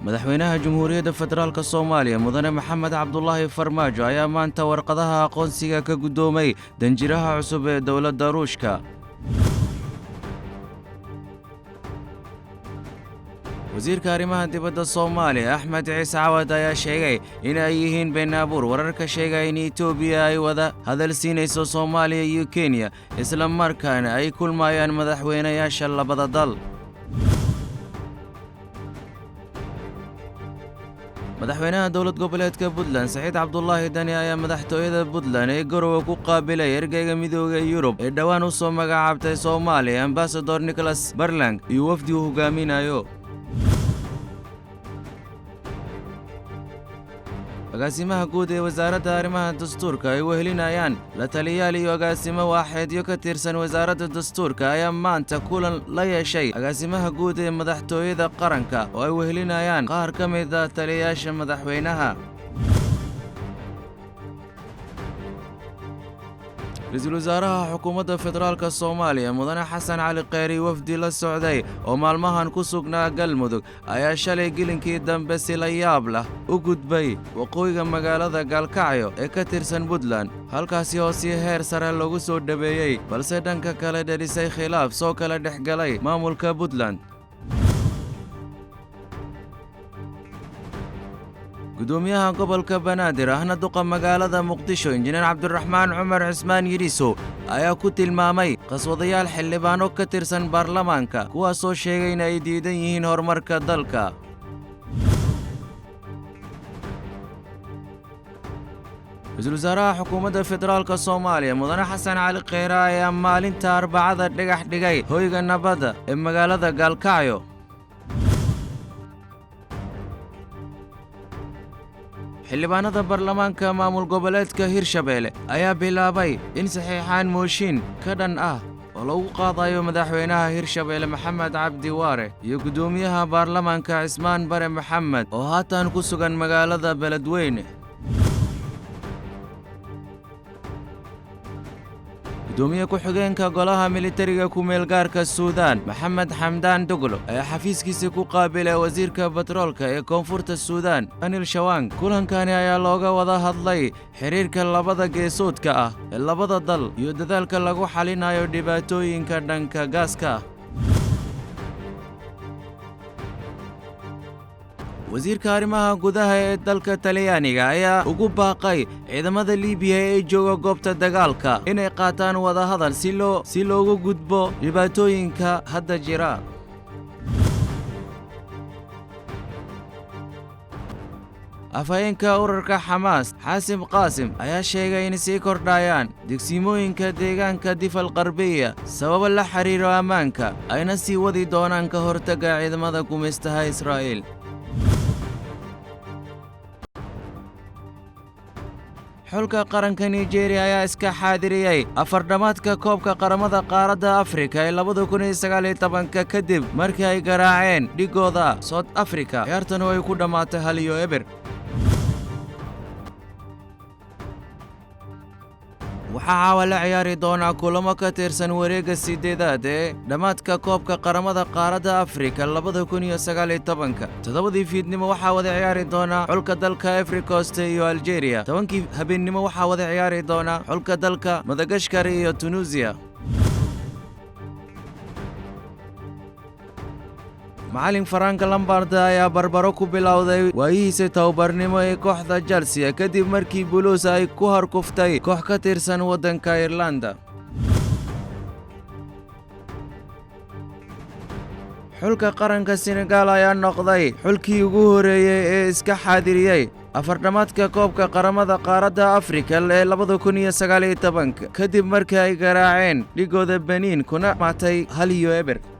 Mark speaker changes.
Speaker 1: madaxweynaha Jamhuuriyadda Federaalka Soomaaliya Mudane Maxamed Cabdullaahi Farmaajo ayaa maanta warqadaha aqoonsiga ka gudoomay danjiraha cusub ee dowladda Ruushka. wasiirka arrimaha dibadda Soomaaliya Axmed Ciise Cawad ayaa sheegay in ay yihiin been abuur wararka sheegaya in Itoobiya ay wada hadal siinayso Soomaaliya iyo Kenya isla markaana ay kulmayaan madaxweynayaasha labada dal. madaxweynaha dowlad goboleedka Puntland Saciid Cabdullaahi Dani ayaa madaxtooyada Puntland ee Garowe ku qaabilay ergeyga midowga Yurub ee dhawaan u soo magacaabtay Soomaaliya Ambassador Nicholas Berlang iyo wafdi uu hogaaminayo. agaasimaha guud ee wasaaradda arrimaha dastuurka ay wehelinayaan la taliyaal iyo agaasimo waaxeedyo ka tirsan wasaaradda dastuurka ayaa maanta kulan la yeeshay agaasimaha guud ee madaxtooyada qaranka oo ay wehelinayaan qaar ka mid ah taliyayaasha madaxweynaha. ra-iisul wasaaraha xukuumadda federaalka Soomaaliya Mudane Xasan Cali Kheyri wafdi la socday oo maalmahan ku sugnaa Galmudug ayaa shalay gelinkii dambe si la yaab leh u gudbay waqooyiga magaalada Gaalkacyo ee ka tirsan Puntland halkaasi oo si heer sare loogu soo dhaweeyay balse dhanka kale dhalisay khilaaf soo kala dhexgalay maamulka Puntland. gudoomiyaha gobolka Banaadir ahna duqa magaalada Muqdisho Injineer Cabdiraxmaan Cumar Cismaan Yiriso ayaa ku tilmaamay qaswadayaal xildhibaano ka tirsan baarlamaanka kuwaasoo sheegay in ay diidan yihiin horumarka dalka. ra-iisul wasaaraha xukuumadda federaalka Soomaaliya Mudane Xasan Cali Kheyri ayaa maalinta Arbacada dhagax dhigay hoyga nabadda ee magaalada Gaalkacyo. xildhibaanada baarlamaanka maamul goboleedka Hirshabeelle ayaa bilaabay in saxiixaan mooshin ka dhan ah oo lagu qaadayo madaxweynaha Hirshabeelle Maxamed Cabdi Waare iyo gudoomiyaha baarlamaanka Cismaan Bare Maxamed oo haatan ku sugan magaalada Beledweyne. gudoomiye ku-xigeenka golaha militariga ku meelgaarka Suudaan Maxamed Xamdaan Doglo ayaa xafiiskiisa ku qaabilay wasiirka batroolka ee koonfurta Suudaan Anil Shawang. kulankani ayaa looga wada hadlay xiriirka labada geesoodka ah ee labada dal iyo dadaalka lagu xalinayo dhibaatooyinka dhanka gaaska ah. wasiirka arrimaha gudaha ee dalka Talyaaniga ayaa ugu baaqay ciidamada Liibiya ee jooga goobta dagaalka inay qaataan wada hadal si looga gudbo dhibaatooyinka hadda jira. afhayeenka ururka Xamaas Xaasim Qaasim ayaa sheegay in sii kordhayaan degsimooyinka deegaanka Difal Qarbiya sababo la xiriiro ammaanka ayna sii wadi doonaan ka hortagga ciidamada gumeystaha Israa'iil. xulka qaranka Nigeria ayaa iska xaadiriyay afardhamaadka koobka qaramada qaaradda Afrika ee 2019 kadib markii ay garaaceen dhigooda South Africa ciyaartan oo ay ku dhamaatay 1-0. waxaa caawa la ciyaari doonaa kulamo ka tirsan wareegga 8aad ee dhamaadka koobka qaramada qaaradda Afrika 2019. 7 fiidnimo waxaa wada ciyaari doona xulka dalka Ivory Coast iyo Algeria. 10 habeenimo waxaa wada ciyaari doona xulka dalka Madagascar iyo Tunisia. macallin Frank Lampard ayaa barbaro ku bilowday waayihiisa tababarnimo ee kooxda Chelsea kadib markii Blues ay ku harkuftay koox ka tirsan waddanka Ireland. xulka qaranka Senegal ayaa noqday xulkii ugu horeeyay ee iska xaadiriyay afardhamaadka koobka qaramada qaaradda Afrika ee 2019 kadib markii ay garaaceen dhigooda Benin kuna matay 1-0.